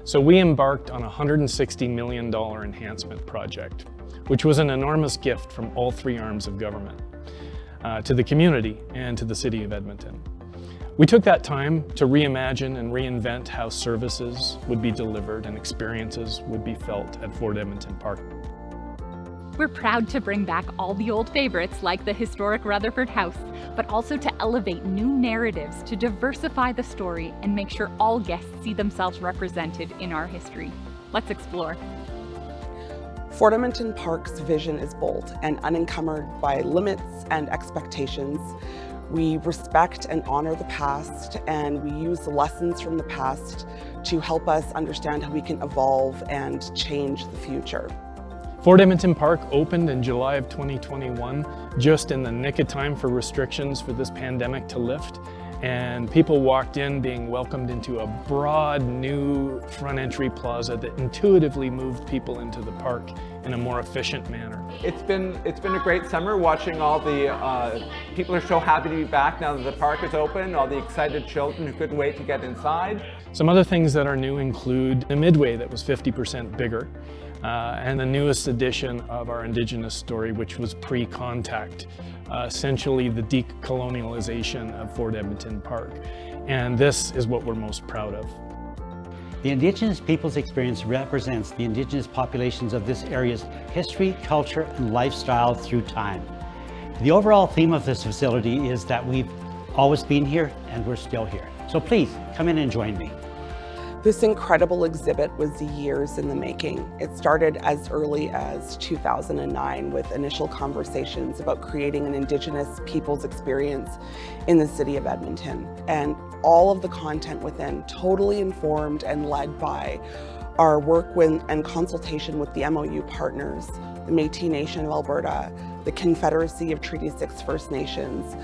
So we embarked on a $160 million enhancement project, which was an enormous gift from all three arms of government, to the community and to the City of Edmonton. We took that time to reimagine and reinvent how services would be delivered and experiences would be felt at Fort Edmonton Park. We're proud to bring back all the old favorites like the historic Rutherford House, but also to elevate new narratives to diversify the story and make sure all guests see themselves represented in our history. Let's explore. Fort Edmonton Park's vision is bold and unencumbered by limits and expectations. We respect and honor the past, and we use the lessons from the past to help us understand how we can evolve and change the future. Fort Edmonton Park opened in July of 2021, just in the nick of time for restrictions for this pandemic to lift. And people walked in being welcomed into a broad new front entry plaza that intuitively moved people into the park in a more efficient manner. It's been a great summer watching all the people are so happy to be back now that the park is open, all the excited children who couldn't wait to get inside. Some other things that are new include a midway that was 50% bigger, and the newest edition of our Indigenous story, which was pre-contact, essentially the decolonialization of Fort Edmonton Park. And this is what we're most proud of. The Indigenous people's experience represents the Indigenous populations of this area's history, culture, and lifestyle through time. The overall theme of this facility is that we've always been here and we're still here. So please come in and join me. This incredible exhibit was years in the making. It started as early as 2009 with initial conversations about creating an Indigenous people's experience in the City of Edmonton. And all of the content within totally informed and led by our work and consultation with the MOU partners, the Métis Nation of Alberta, the Confederacy of Treaty 6 First Nations,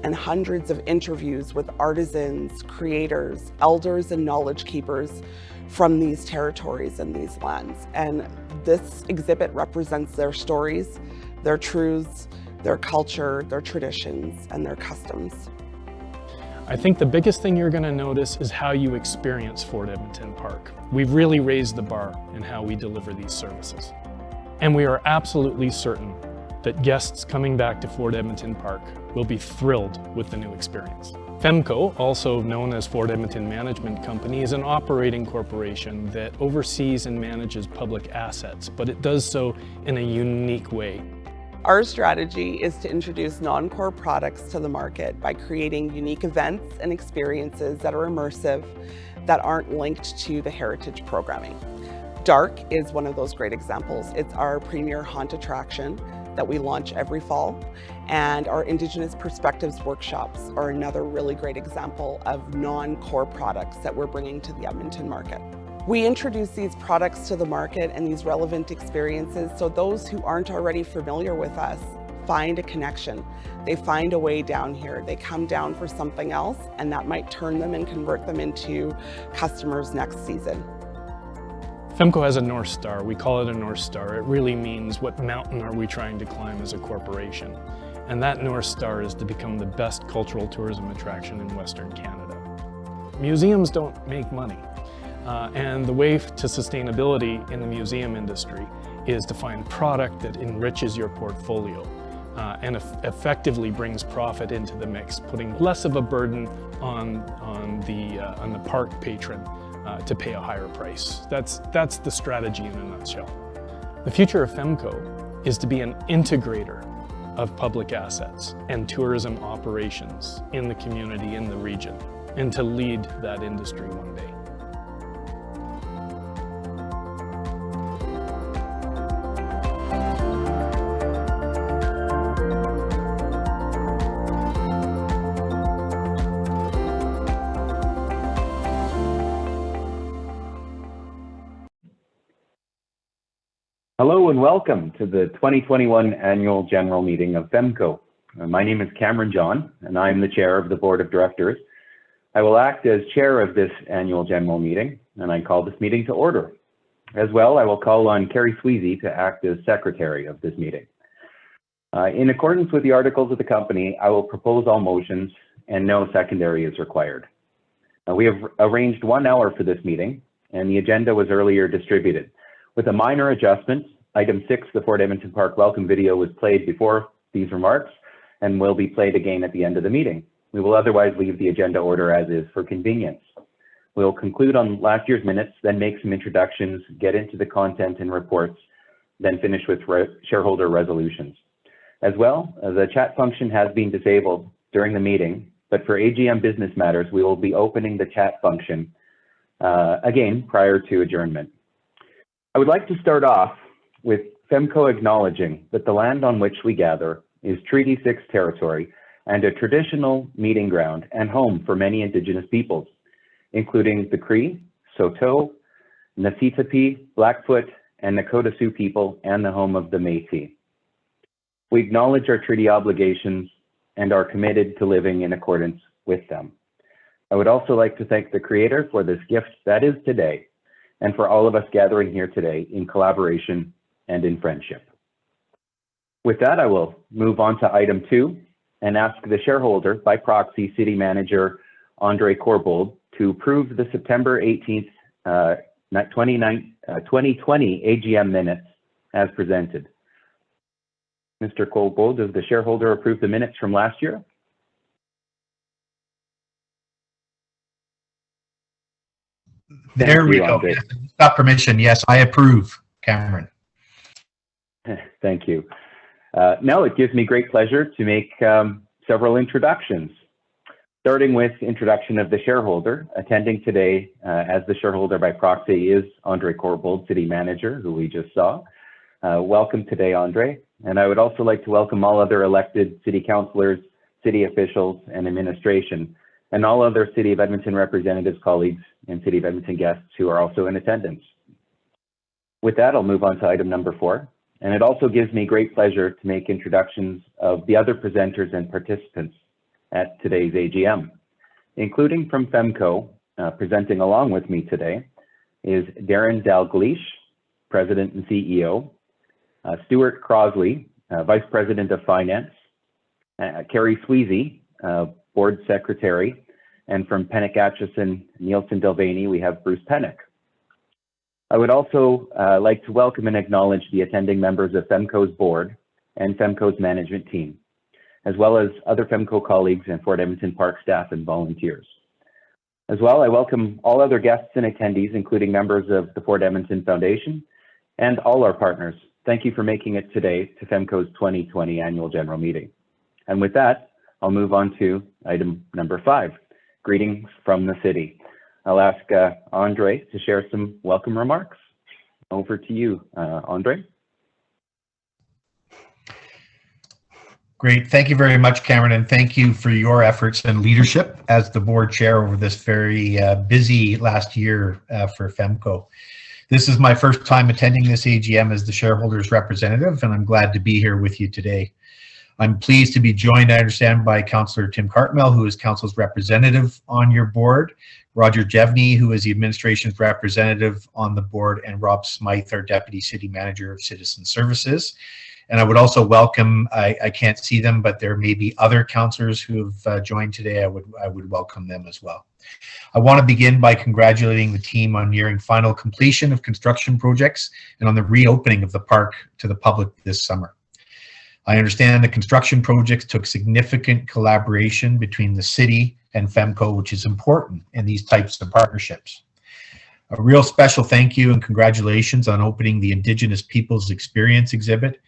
and hundreds of interviews with artisans, creators, elders, and knowledge keepers from these territories and these lands. And this exhibit represents their stories, their truths, their culture, their traditions, and their customs. I think the biggest thing you're going to notice is how you experience Fort Edmonton Park. We've really raised the bar in how we deliver these services. And we are absolutely certain that guests coming back to Fort Edmonton Park will be thrilled with the new experience. FEMCo, also known as Fort Edmonton Management Company, is an operating corporation that oversees and manages public assets, but it does so in a unique way. Our strategy is to introduce non-core products to the market by creating unique events and experiences that are immersive, that aren't linked to the heritage programming. Dark is one of those great examples. It's our premier haunt attraction that we launch every fall, and our Indigenous Perspectives workshops are another really great example of non-core products that we're bringing to the Edmonton market. We introduce these products to the market and these relevant experiences so those who aren't already familiar with us find a connection. They find a way down here. They come down for something else, and that might turn them and convert them into customers next season. FEMCo has a North Star. We call it a North Star. It really means what mountain are we trying to climb as a corporation. And that North Star is to become the best cultural tourism attraction in Western Canada. Museums don't make money. And the way to sustainability in the museum industry is to find product that enriches your portfolio and effectively brings profit into the mix, putting less of a burden on the park patron to pay a higher price. That's the strategy in a nutshell. The future of FEMCo is to be an integrator of public assets and tourism operations in the community, in the region, and to lead that industry one day. Hello and welcome to the 2021 Annual General Meeting of FEMCo. My name is Cameron John, and I'm the Chair of the Board of Directors. I will act as Chair of this Annual General Meeting, and I call this meeting to order. As well, I will call on Carrie Sweezy to act as Secretary of this meeting. In accordance with the articles of the company, I will propose all motions, and no secondary is required. We have arranged 1 hour for this meeting, and the agenda was earlier distributed. With a minor adjustment, item 6, the Fort Edmonton Park welcome video, was played before these remarks and will be played again at the end of the meeting. We will otherwise leave the agenda order as is for convenience. We'll conclude on last year's minutes, then make some introductions, get into the content and reports, then finish with shareholder resolutions. As well, the chat function has been disabled during the meeting, but for AGM business matters, we will be opening the chat function again prior to adjournment. I would like to start off with FEMCo acknowledging that the land on which we gather is Treaty 6 territory and a traditional meeting ground and home for many Indigenous peoples, including the Cree, Saulteaux, Nasitapi, Blackfoot, and Nakota Sioux people, and the home of the Métis. We acknowledge our treaty obligations and are committed to living in accordance with them. I would also like to thank the Creator for this gift that is today, and for all of us gathering here today in collaboration and in friendship. With that, I will move on to item 2 and ask the shareholder by proxy City Manager Andre Corbould to approve the September 18th, 2020 AGM minutes as presented. Mr. Corbould, does the shareholder approve the minutes from last year? There we go. Yes, got permission. Yes, I approve, Cameron. Thank you. Now it gives me great pleasure to make several introductions, starting with introduction of the shareholder. Attending today as the shareholder by proxy is Andre Corbould, City Manager, who we just saw. Welcome today, Andre. And I would also like to welcome all other elected city councillors, city officials, and administration, and all other City of Edmonton representatives, colleagues, and City of Edmonton guests who are also in attendance. With that, I'll move on to item number 4. And it also gives me great pleasure to make introductions of the other presenters and participants at today's AGM, including from FEMCo, presenting along with me today, is Darren Dalgleish, President and CEO, Stuart Crosley, Vice President of Finance, Carrie Sweezy, Board Secretary, and from Pennock Atchison, Nielsen Delvaney, we have Bruce Pennock. I would also like to welcome and acknowledge the attending members of FEMCo's board and FEMCo's management team, as well as other FEMCo colleagues and Fort Edmonton Park staff and volunteers. As well, I welcome all other guests and attendees, including members of the Fort Edmonton Foundation and all our partners. Thank you for making it today to FEMCo's 2020 Annual General Meeting. And with that, I'll move on to item number 5, greetings from the city. I'll ask Andre to share some welcome remarks. Over to you, Andre. Great. Thank you very much, Cameron, and thank you for your efforts and leadership as the board chair over this very busy last year for FEMCo. This is my first time attending this AGM as the shareholders representative, and I'm glad to be here with you today. I'm pleased to be joined, I understand, by Councillor Tim Cartmel, who is Council's representative on your board, Roger Jevney, who is the administration's representative on the board, and Rob Smythe, our Deputy City Manager of Citizen Services. And I would also welcome, I can't see them, but there may be other councillors who have joined today. I would welcome them as well. I want to begin by congratulating the team on nearing final completion of construction projects and on the reopening of the park to the public this summer. I understand the construction projects took significant collaboration between the city and FEMCo, which is important in these types of partnerships. A real special thank you and congratulations on opening the Indigenous Peoples Experience exhibit.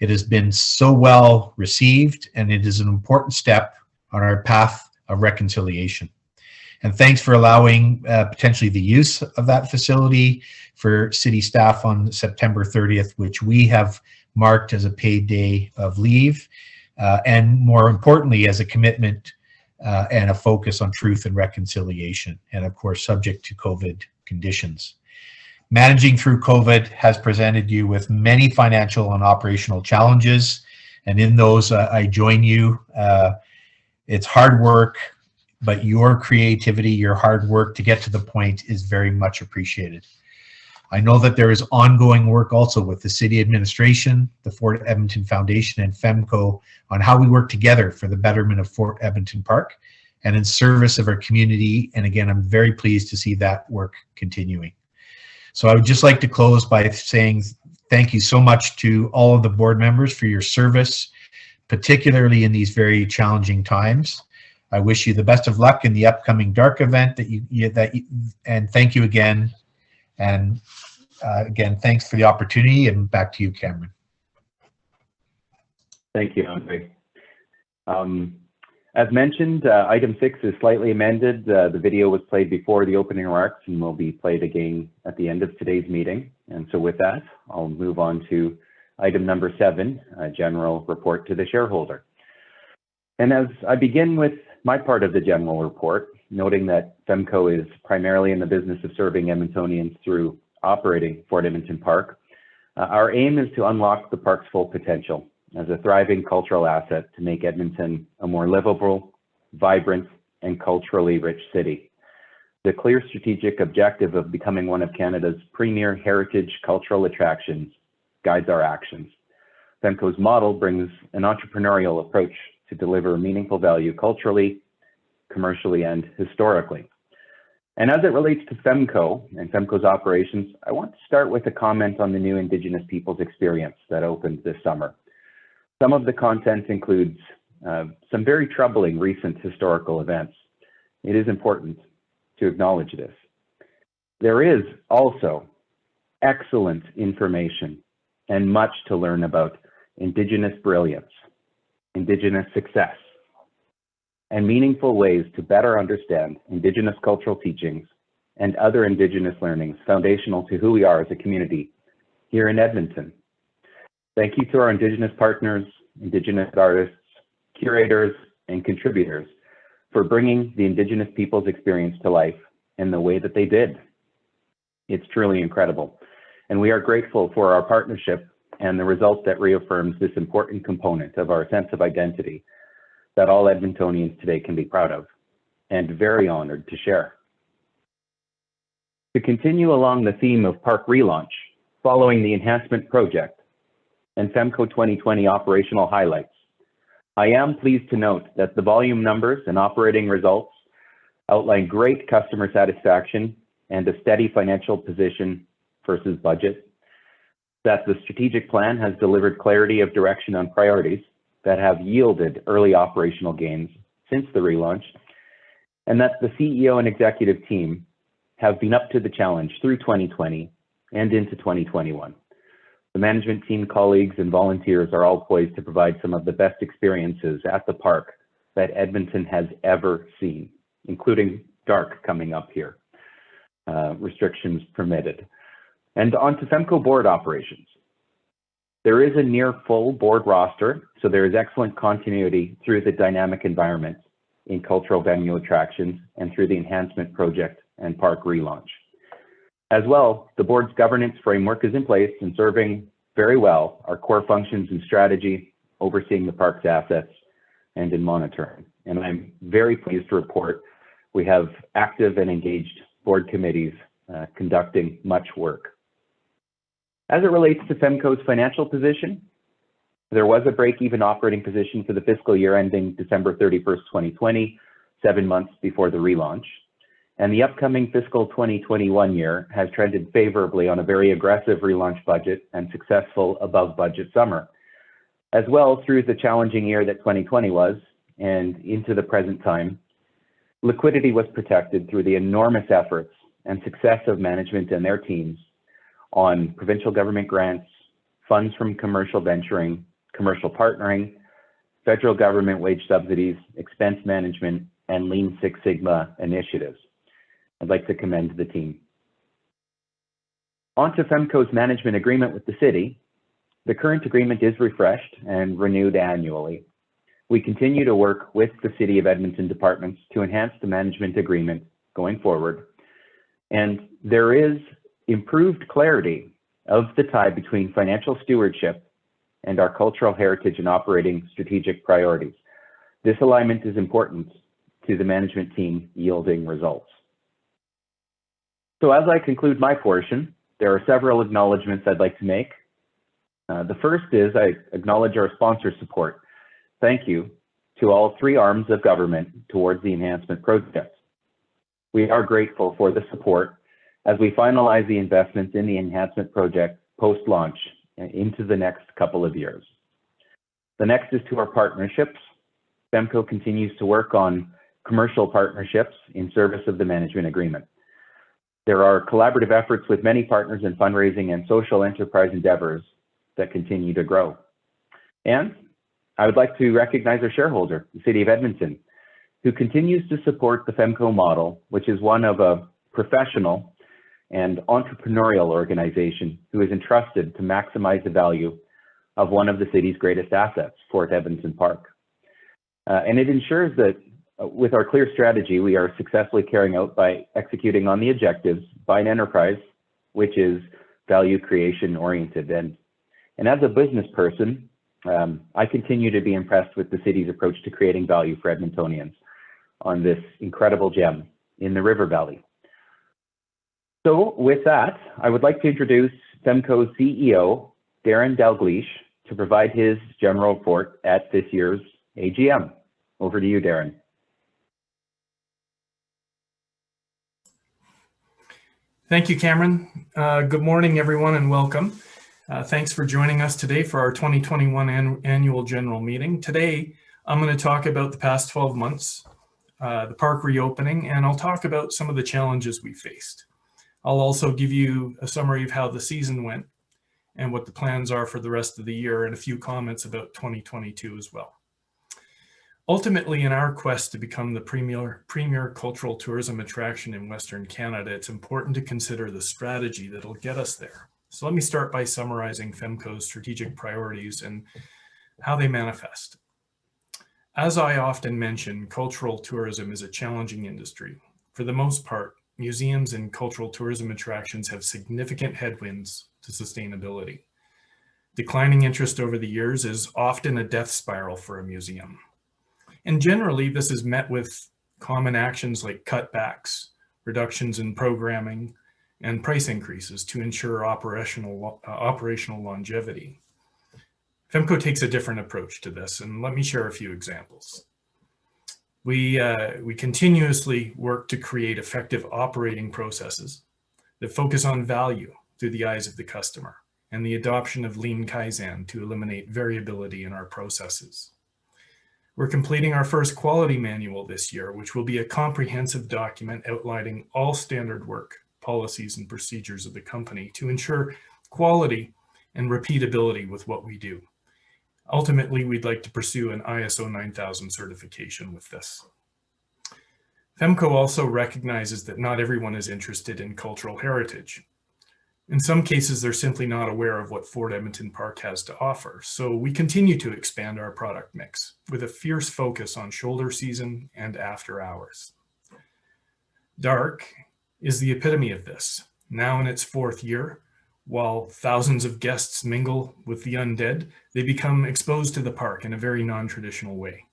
It has been so well received, and it is an important step on our path of reconciliation. And thanks for allowing potentially the use of that facility for city staff on September 30th, which we have marked as a paid day of leave, and more importantly, as a commitment and a focus on truth and reconciliation, and of course, subject to COVID conditions. Managing through COVID has presented you with many financial and operational challenges, and in those, I join you. It's hard work, but your creativity, your hard work to get to the point is very much appreciated. I know that there is ongoing work also with the city administration, the Fort Edmonton Foundation, and FEMCo on how we work together for the betterment of Fort Edmonton Park and in service of our community. And again, I'm very pleased to see that work continuing. So I would just like to close by saying thank you so much to all of the board members for your service, particularly in these very challenging times. I wish you the best of luck in the upcoming DARK event and thank you again. And again, thanks for the opportunity, and back to you, Cameron. Thank you, Andre. As mentioned, item 6 is slightly amended. The video was played before the opening remarks and will be played again at the end of today's meeting. And so with that, I'll move on to item number 7, a general report to the shareholder. And as I begin with my part of the general report, noting that FEMCo is primarily in the business of serving Edmontonians through operating Fort Edmonton Park, our aim is to unlock the park's full potential as a thriving cultural asset to make Edmonton a more livable, vibrant, and culturally rich city. The clear strategic objective of becoming one of Canada's premier heritage cultural attractions guides our actions. FEMCo's model brings an entrepreneurial approach to deliver meaningful value culturally, commercially, and historically. And as it relates to FEMCo and FEMCo's operations, I want to start with a comment on the new Indigenous Peoples Experience that opened this summer. Some of the content includes some very troubling recent historical events. It is important to acknowledge this. There is also excellent information and much to learn about Indigenous brilliance, Indigenous success, and meaningful ways to better understand Indigenous cultural teachings and other Indigenous learnings foundational to who we are as a community here in Edmonton. Thank you to our Indigenous partners, Indigenous artists, curators, and contributors for bringing the Indigenous people's experience to life in the way that they did. It's truly incredible. And we are grateful for our partnership and the result that reaffirms this important component of our sense of identity that all Edmontonians today can be proud of and very honored to share. To continue along the theme of park relaunch, following the enhancement project and FEMCo 2020 operational highlights, I am pleased to note that the volume numbers and operating results outline great customer satisfaction and a steady financial position versus budget, that the strategic plan has delivered clarity of direction on priorities that have yielded early operational gains since the relaunch, and that the CEO and executive team have been up to the challenge through 2020 and into 2021. The management team, colleagues, and volunteers are all poised to provide some of the best experiences at the park that Edmonton has ever seen, including DARK coming up here, restrictions permitted. And on to FEMCo board operations. There is a near full board roster, so there is excellent continuity through the dynamic environment in cultural venue attractions and through the enhancement project and park relaunch. As well, the board's governance framework is in place and serving very well our core functions in strategy, overseeing the park's assets, and in monitoring. And I'm very pleased to report we have active and engaged board committees conducting much work. As it relates to FEMCo's financial position, there was a break-even operating position for the fiscal year ending December 31st, 2020, 7 months before the relaunch. And the upcoming fiscal 2021 year has trended favorably on a very aggressive relaunch budget and successful above-budget summer. As well, through the challenging year that 2020 was, and into the present time, liquidity was protected through the enormous efforts and success of management and their teams on provincial government grants, funds from commercial venturing, commercial partnering, federal government wage subsidies, expense management, and Lean Six Sigma initiatives. I'd like to commend the team. On to FEMCo's management agreement with the city. The current agreement is refreshed and renewed annually. We continue to work with the City of Edmonton departments to enhance the management agreement going forward. And there is improved clarity of the tie between financial stewardship and our cultural heritage and operating strategic priorities. This alignment is important to the management team yielding results. So as I conclude my portion, there are several acknowledgements I'd like to make. The first is I acknowledge our sponsor support. Thank you to all three arms of government towards the enhancement project. We are grateful for the support as we finalize the investments in the enhancement project post-launch into the next couple of years. The next is to our partnerships. FEMCo continues to work on commercial partnerships in service of the management agreement. There are collaborative efforts with many partners in fundraising and social enterprise endeavors that continue to grow. And I would like to recognize our shareholder, the City of Edmonton, who continues to support the FEMCo model, which is one of a professional and entrepreneurial organization who is entrusted to maximize the value of one of the city's greatest assets, Fort Edmonton Park. And it ensures that with our clear strategy, we are successfully carrying out by executing on the objectives by an enterprise, which is value creation oriented. And as a business person, I continue to be impressed with the city's approach to creating value for Edmontonians on this incredible gem in the River Valley. So with that, I would like to introduce FEMCo's CEO, Darren Dalgleish, to provide his general report at this year's AGM. Over to you, Darren. Thank you, Cameron. Good morning, everyone, and welcome. Thanks for joining us today for our 2021 annual general meeting. Today, I'm going to talk about the past 12 months, the park reopening, and I'll talk about some of the challenges we faced. I'll also give you a summary of how the season went and what the plans are for the rest of the year, and a few comments about 2022 as well. Ultimately, in our quest to become the premier cultural tourism attraction in Western Canada, it's important to consider the strategy that'll get us there. So let me start by summarizing FEMCo's strategic priorities and how they manifest. As I often mention, cultural tourism is a challenging industry. For the most part, museums and cultural tourism attractions have significant headwinds to sustainability. Declining interest over the years is often a death spiral for a museum. And generally, this is met with common actions like cutbacks, reductions in programming, and price increases to ensure operational longevity. FEMCo takes a different approach to this, and let me share a few examples. We continuously work to create effective operating processes that focus on value through the eyes of the customer, and the adoption of Lean Kaizen to eliminate variability in our processes. We're completing our first quality manual this year, which will be a comprehensive document outlining all standard work, policies, and procedures of the company to ensure quality and repeatability with what we do. Ultimately, we'd like to pursue an ISO 9000 certification with this. FEMCo also recognizes that not everyone is interested in cultural heritage. In some cases, they're simply not aware of what Fort Edmonton Park has to offer. So we continue to expand our product mix with a fierce focus on shoulder season and after hours. Dark is the epitome of this. Now in its 4th year, while thousands of guests mingle with the undead, they become exposed to the park in a very non-traditional way.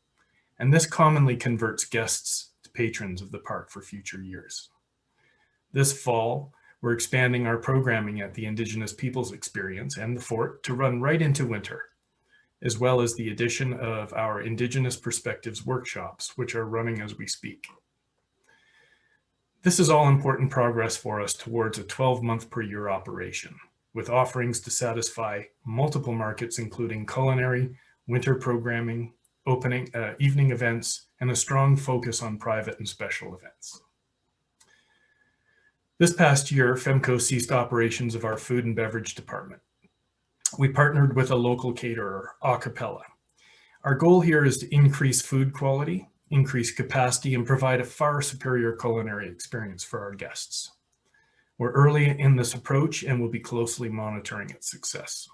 And this commonly converts guests to patrons of the park for future years. This fall, we're expanding our programming at the Indigenous Peoples Experience and the Fort to run right into winter, as well as the addition of our Indigenous Perspectives workshops, which are running as we speak. This is all important progress for us towards a 12-month per year operation, with offerings to satisfy multiple markets, including culinary, winter programming, evening events, and a strong focus on private and special events. This past year, FEMCo ceased operations of our food and beverage department. We partnered with a local caterer, Acapella. Our goal here is to increase food quality, increase capacity, and provide a far superior culinary experience for our guests. We're early in this approach and will be closely monitoring its success.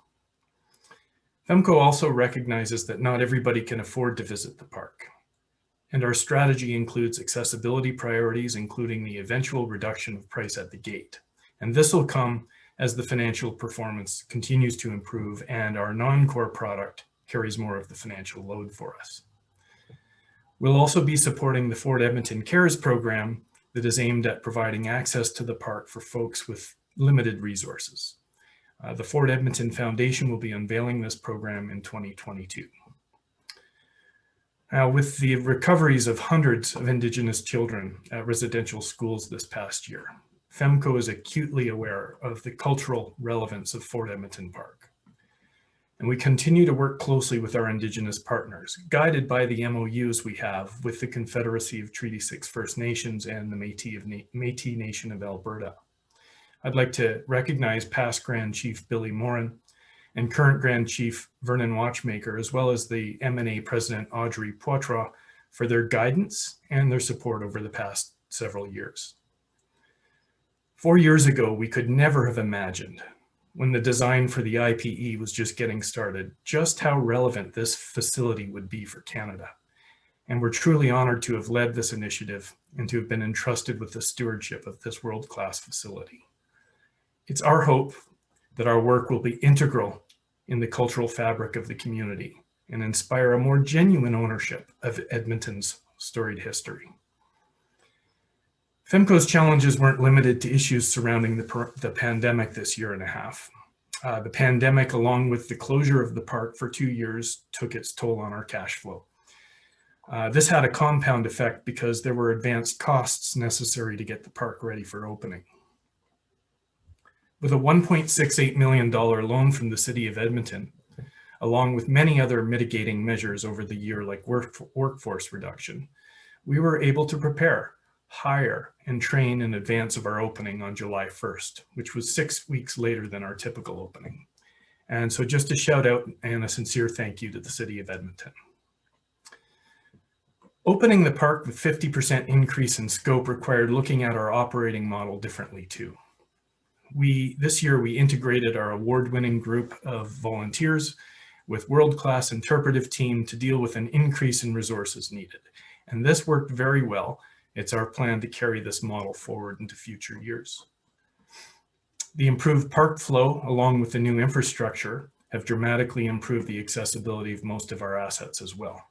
FEMCo also recognizes that not everybody can afford to visit the park, and our strategy includes accessibility priorities, including the eventual reduction of price at the gate. And this will come as the financial performance continues to improve and our non-core product carries more of the financial load for us. We'll also be supporting the Fort Edmonton Cares program that is aimed at providing access to the park for folks with limited resources. The Fort Edmonton Foundation will be unveiling this program in 2022. Now, with the recoveries of hundreds of Indigenous children at residential schools this past year, FEMCo is acutely aware of the cultural relevance of Fort Edmonton Park. And we continue to work closely with our Indigenous partners, guided by the MOUs we have with the Confederacy of Treaty 6 First Nations and the Métis Nation of Alberta. I'd like to recognize past Grand Chief Billy Morin and current Grand Chief Vernon Watchmaker, as well as the M&A President Audrey Poitras, for their guidance and their support over the past several years. 4 years ago, we could never have imagined, when the design for the IPE was just getting started, just how relevant this facility would be for Canada. And we're truly honored to have led this initiative and to have been entrusted with the stewardship of this world-class facility. It's our hope that our work will be integral in the cultural fabric of the community and inspire a more genuine ownership of Edmonton's storied history. FEMCo's challenges weren't limited to issues surrounding the pandemic this year and a half. The pandemic, along with the closure of the park for 2 years, took its toll on our cash flow. This had a compound effect because there were advanced costs necessary to get the park ready for opening. With a $1.68 million loan from the City of Edmonton, along with many other mitigating measures over the year like workforce reduction, we were able to prepare, hire, and train in advance of our opening on July 1st, which was 6 weeks later than our typical opening. And so just a shout out and a sincere thank you to the City of Edmonton. Opening the park with 50% increase in scope required looking at our operating model differently too. This year we integrated our award-winning group of volunteers with world-class interpretive team to deal with an increase in resources needed. And this worked very well. It's our plan to carry this model forward into future years. The improved park flow, along with the new infrastructure, have dramatically improved the accessibility of most of our assets as well.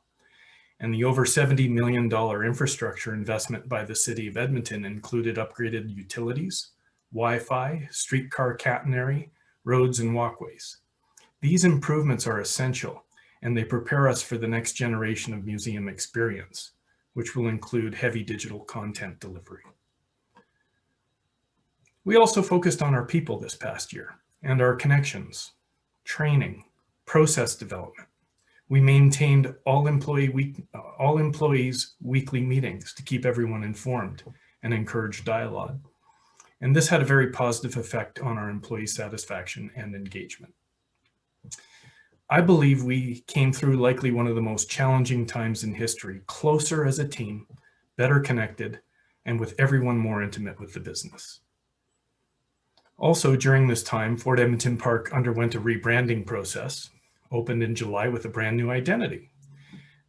And the over $70 million infrastructure investment by the City of Edmonton included upgraded utilities, Wi-Fi, streetcar catenary, roads, and walkways. These improvements are essential, and they prepare us for the next generation of museum experience, which will include heavy digital content delivery. We also focused on our people this past year and our connections, training, process development. We maintained all employees' weekly meetings to keep everyone informed and encourage dialogue. And this had a very positive effect on our employee satisfaction and engagement. I believe we came through likely one of the most challenging times in history, closer as a team, better connected, and with everyone more intimate with the business. Also, during this time, Fort Edmonton Park underwent a rebranding process, opened in July with a brand new identity.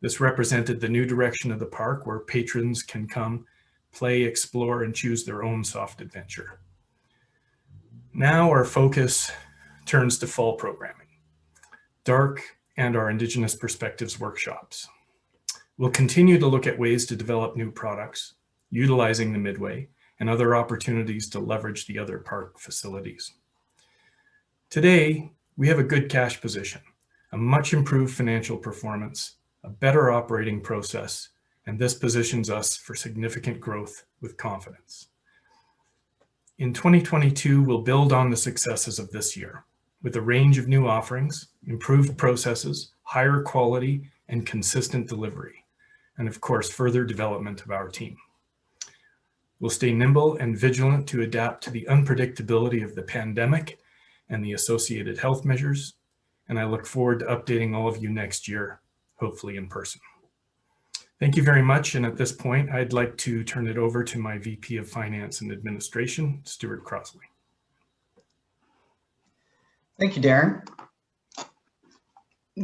This represented the new direction of the park where patrons can come, play, explore, and choose their own soft adventure. Now our focus turns to fall programming, dark, and our Indigenous Perspectives workshops. We'll continue to look at ways to develop new products, utilizing the Midway, and other opportunities to leverage the other park facilities. Today, we have a good cash position, a much improved financial performance, a better operating process, and this positions us for significant growth with confidence. In 2022, we'll build on the successes of this year with a range of new offerings, improved processes, higher quality, and consistent delivery, and of course, further development of our team. We'll stay nimble and vigilant to adapt to the unpredictability of the pandemic and the associated health measures, and I look forward to updating all of you next year, hopefully in person. Thank you very much, and at this point, I'd like to turn it over to my VP of Finance and Administration, Stuart Crosley. Thank you, Darren.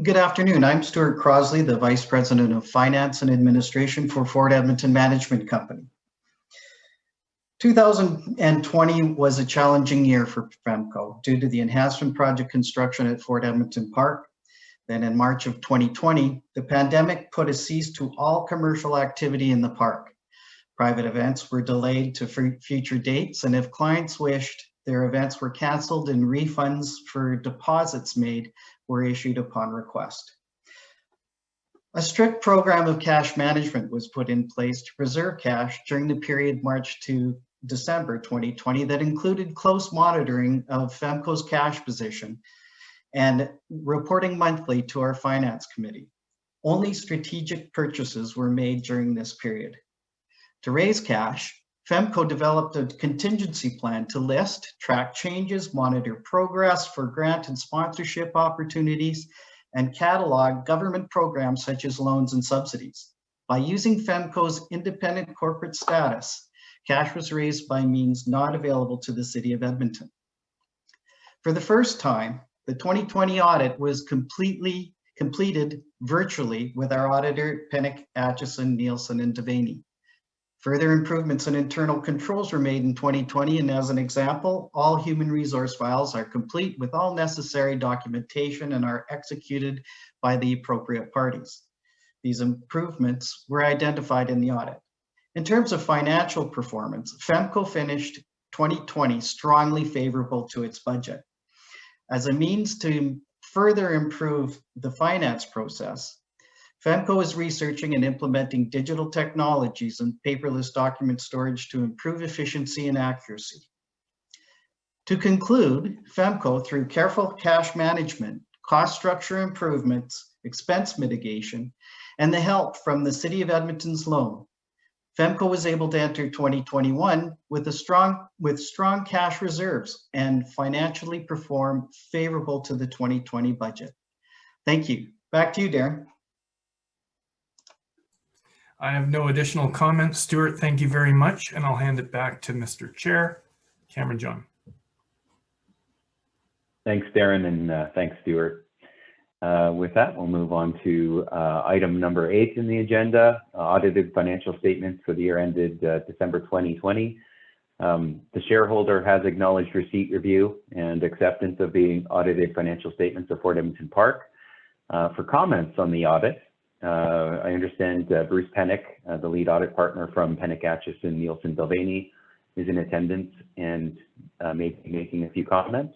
Good afternoon. I'm Stuart Crosley, the Vice President of Finance and Administration for Fort Edmonton Management Company. 2020 was a challenging year for FEMCo due to the enhancement project construction at Fort Edmonton Park. Then in March of 2020, the pandemic put a cease to all commercial activity in the park. Private events were delayed to future dates, and if clients wished, their events were canceled and refunds for deposits made were issued upon request. A strict program of cash management was put in place to preserve cash during the period March to December 2020 that included close monitoring of FEMCo's cash position and reporting monthly to our finance committee. Only strategic purchases were made during this period. To raise cash, FEMCo developed a contingency plan to list, track changes, monitor progress for grant and sponsorship opportunities, and catalog government programs such as loans and subsidies. By using FEMCo's independent corporate status, cash was raised by means not available to the City of Edmonton. For the first time, the 2020 audit was completed virtually with our auditor, Pennick, Atchison, Nielsen, and Devaney. Further improvements in internal controls were made in 2020, and as an example, all human resource files are complete with all necessary documentation and are executed by the appropriate parties. These improvements were identified in the audit. In terms of financial performance, FEMCo finished 2020 strongly favorable to its budget. As a means to further improve the finance process, FEMCo is researching and implementing digital technologies and paperless document storage to improve efficiency and accuracy. To conclude, FEMCo, through careful cash management, cost structure improvements, expense mitigation, and the help from the City of Edmonton's loan, FEMCo was able to enter 2021 with strong cash reserves and financially perform favorable to the 2020 budget. Thank you. Back to you, Darren. I have no additional comments. Stuart, thank you very much. And I'll hand it back to Mr. Chair, Cameron John. Thanks, Darren, and thanks, Stuart. With that, we'll move on to item number 8 in the agenda, audited financial statements for the year ended December 2020. The shareholder has acknowledged receipt, review, and acceptance of the audited financial statements of Fort Edmonton Park. For comments on the audit, I understand Bruce Pennick, the lead audit partner from Pennick, Atchison, Nielsen, Devaney, is in attendance and may be making a few comments.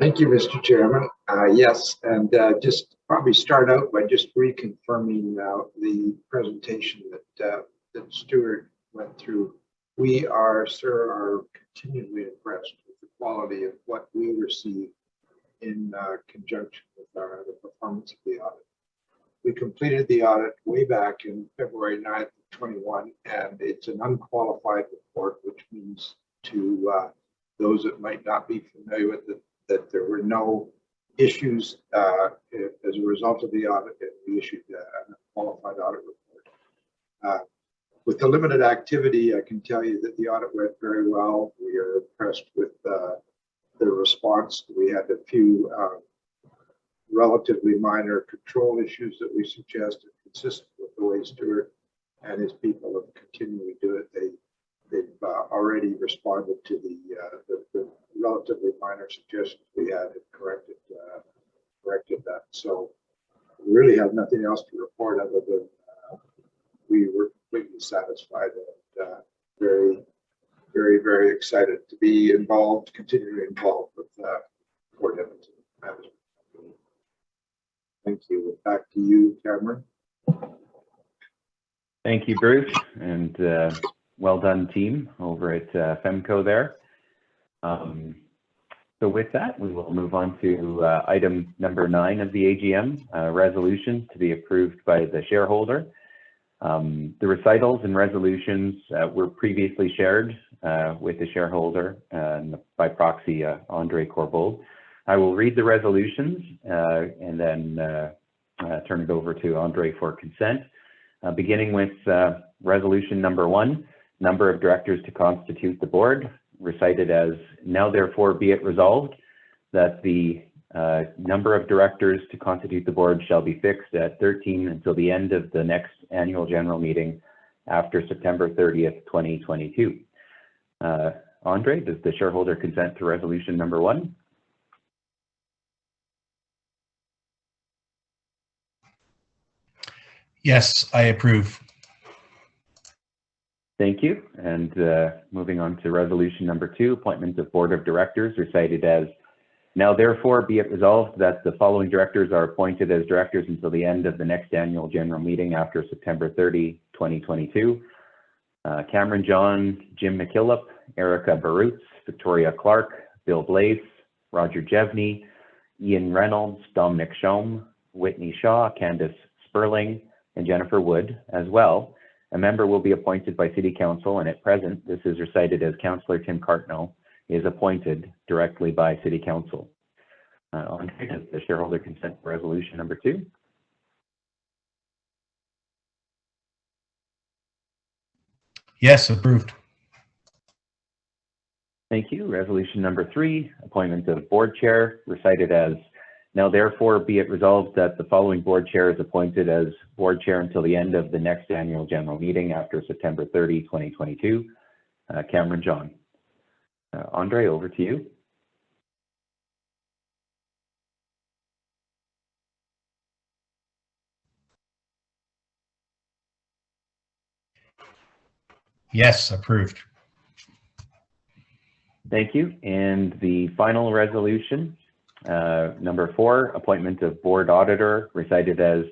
Thank you, Mr. Chairman. Yes, and just probably start out by just reconfirming the presentation that Stuart went through. We are, sir, are continually impressed with the quality of what we receive in conjunction with the performance of the audit. We completed the audit way back in February 9th, 21, and it's an unqualified report, which means to those that might not be familiar with it, that there were no issues as a result of the audit, and we issued an unqualified audit report. With the limited activity, I can tell you that the audit went very well. We are impressed with the response. We had a few relatively minor control issues that we suggested, consistent with the way Stuart and his people have continued to do it. They've already responded to the relatively minor suggestions we had and corrected that. So we really have nothing else to report other than we were completely satisfied and very, very, very excited to be involved, continually involved with Fort Edmonton Management Company. Thank you. Back to you, Cameron. Thank you, Bruce, and well done, team, over at FEMCo there. So with that, we will move on to item number 9 of the AGM, resolution to be approved by the shareholder. The recitals and resolutions were previously shared with the shareholder by proxy, Andre Corbould. I will read the resolutions and then turn it over to Andre for consent. Beginning with resolution number 1, number of directors to constitute the board, recited as, now therefore be it resolved that the number of directors to constitute the board shall be fixed at 13 until the end of the next annual general meeting after September 30th, 2022. Andre, does the shareholder consent to resolution number 1? Yes, I approve. Thank you. And moving on to resolution number 2, appointment of board of directors, recited as, now therefore be it resolved that the following directors are appointed as directors until the end of the next annual general meeting after September 30, 2022. Cameron John, Jim McKillop, Erica Barutz, Victoria Clark, Bill Blaze, Roger Jevney, Ian Reynolds, Dominic Shome, Whitney Shaw, Candace Sperling, and Jennifer Wood as well. A member will be appointed by City Council, and at present, this is recited as Councillor Tim Cartno is appointed directly by City Council. On to the shareholder consent for resolution number 2. Yes, approved. Thank you. Resolution number 3, appointment of board chair, recited as, now therefore be it resolved that the following board chair is appointed as board chair until the end of the next annual general meeting after September 30, 2022. Cameron John. Andre, over to you. Yes, approved. Thank you. And the final resolution, number 4, appointment of board auditor, recited as,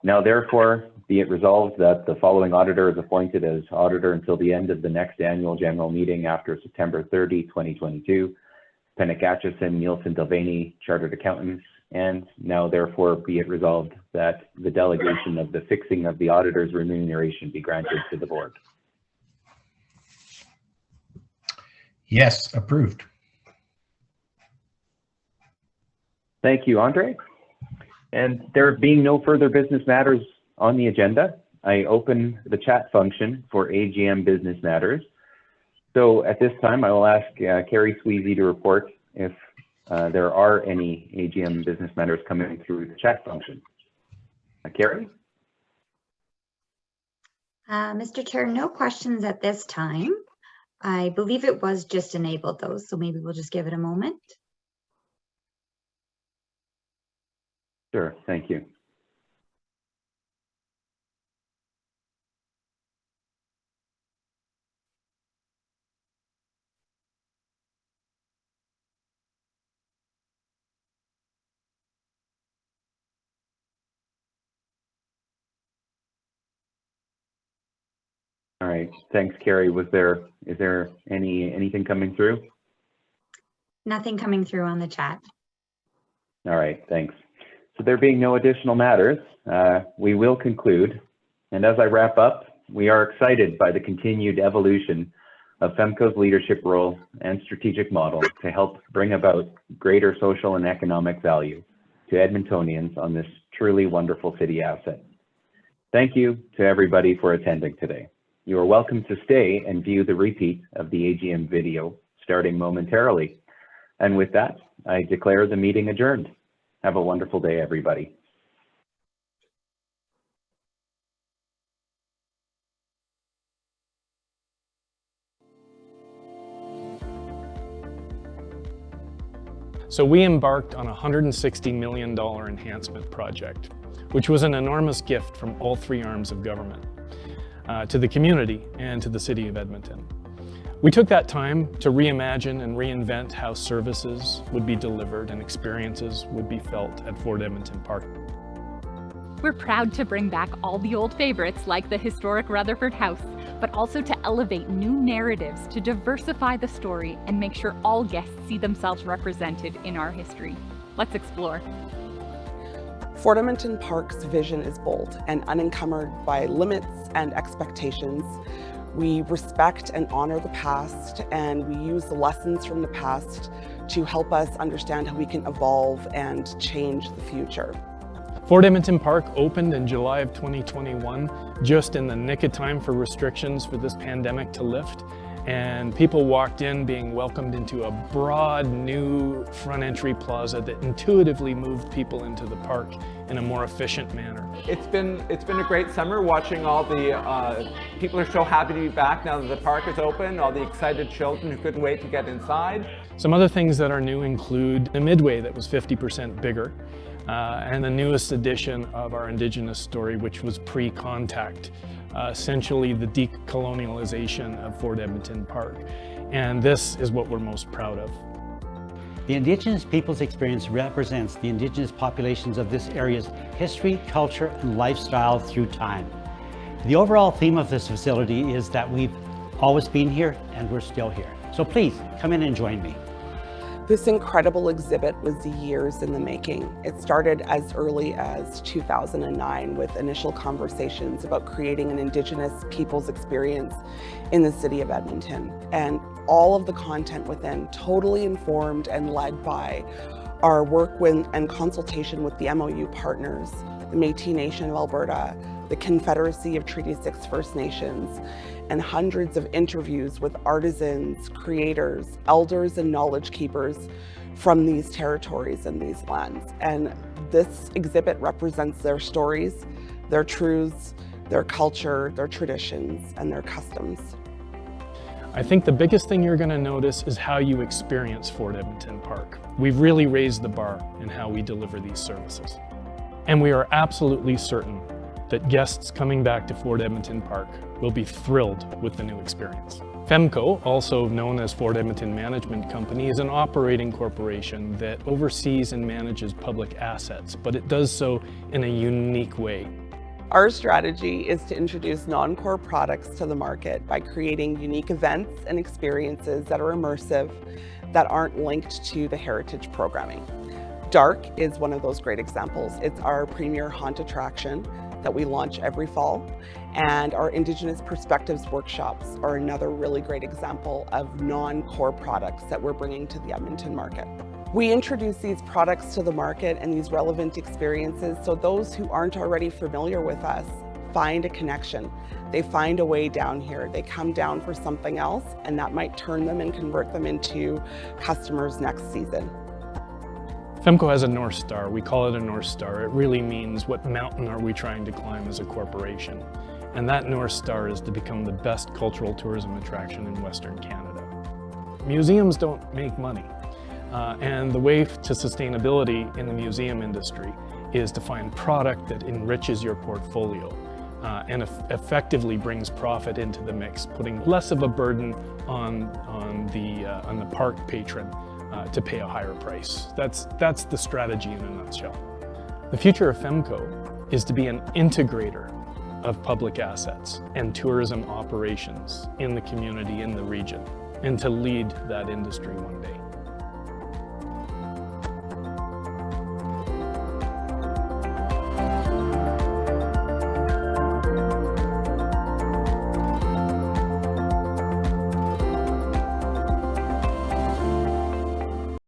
now therefore be it resolved that the following auditor is appointed as auditor until the end of the next annual general meeting after September 30, 2022. Pennick Atchison, Nielsen Delvaney, Chartered Accountants, and now therefore be it resolved that the delegation of the fixing of the auditor's remuneration be granted to the board. Yes, approved. Thank you, Andre. And there being no further business matters on the agenda, I open the chat function for AGM business matters. So at this time, I will ask Carrie Sweezy to report if there are any AGM business matters coming through the chat function. Carrie? Mr. Chair, no questions at this time. I believe it was just enabled though, so maybe we'll just give it a moment. Sure, thank you. All right, thanks, Carrie. Is there anything coming through? Nothing coming through on the chat. All right, thanks. So there being no additional matters, we will conclude. And as I wrap up, we are excited by the continued evolution of FEMCo's leadership role and strategic model to help bring about greater social and economic value to Edmontonians on this truly wonderful city asset. Thank you to everybody for attending today. You are welcome to stay and view the repeat of the AGM video starting momentarily. And with that, I declare the meeting adjourned. Have a wonderful day, everybody. So we embarked on a $160 million enhancement project, which was an enormous gift from all 3 arms of government, to the community and to the City of Edmonton. We took that time to reimagine and reinvent how services would be delivered and experiences would be felt at Fort Edmonton Park. We're proud to bring back all the old favorites like the historic Rutherford House, but also to elevate new narratives to diversify the story and make sure all guests see themselves represented in our history. Let's explore. Fort Edmonton Park's vision is bold and unencumbered by limits and expectations. We respect and honor the past, and we use the lessons from the past to help us understand how we can evolve and change the future. Fort Edmonton Park opened in July of 2021, just in the nick of time for restrictions for this pandemic to lift. And people walked in being welcomed into a broad new front entry plaza that intuitively moved people into the park in a more efficient manner. It's been a great summer watching all the people are so happy to be back now that the park is open, all the excited children who couldn't wait to get inside. Some other things that are new include a midway that was 50% bigger, and the newest edition of our Indigenous story, which was pre-contact. Essentially the decolonialization of Fort Edmonton Park. And this is what we're most proud of. The Indigenous people's experience represents the Indigenous populations of this area's history, culture, and lifestyle through time. The overall theme of this facility is that we've always been here and we're still here. So please come in and join me. This incredible exhibit was years in the making. It started as early as 2009 with initial conversations about creating an Indigenous people's experience in the city of Edmonton. And all of the content within totally informed and led by our work with and consultation with the MOU partners, the Métis Nation of Alberta, the Confederacy of Treaty 6 First Nations, and hundreds of interviews with artisans, creators, elders, and knowledge keepers from these territories and these lands. And this exhibit represents their stories, their truths, their culture, their traditions, and their customs. I think the biggest thing you're going to notice is how you experience Fort Edmonton Park. We've really raised the bar in how we deliver these services. And we are absolutely certain that guests coming back to Fort Edmonton Park will be thrilled with the new experience. FEMCo, also known as Fort Edmonton Management Company, is an operating corporation that oversees and manages public assets, but it does so in a unique way. Our strategy is to introduce non-core products to the market by creating unique events and experiences that are immersive, that aren't linked to the heritage programming. Dark is one of those great examples. It's our premier haunt attraction that we launch every fall, and our Indigenous Perspectives workshops are another really great example of non-core products that we're bringing to the Edmonton market. We introduce these products to the market and these relevant experiences so those who aren't already familiar with us find a connection. They find a way down here. They come down for something else, and that might turn them and convert them into customers next season. FEMCo has a North Star. We call it a North Star. It really means what mountain are we trying to climb as a corporation. And that North Star is to become the best cultural tourism attraction in Western Canada. Museums don't make money. And the way to sustainability in the museum industry is to find product that enriches your portfolio and effectively brings profit into the mix, putting less of a burden on the park patron to pay a higher price. That's the strategy in a nutshell. The future of FEMCo is to be an integrator of public assets and tourism operations in the community, in the region, and to lead that industry one day.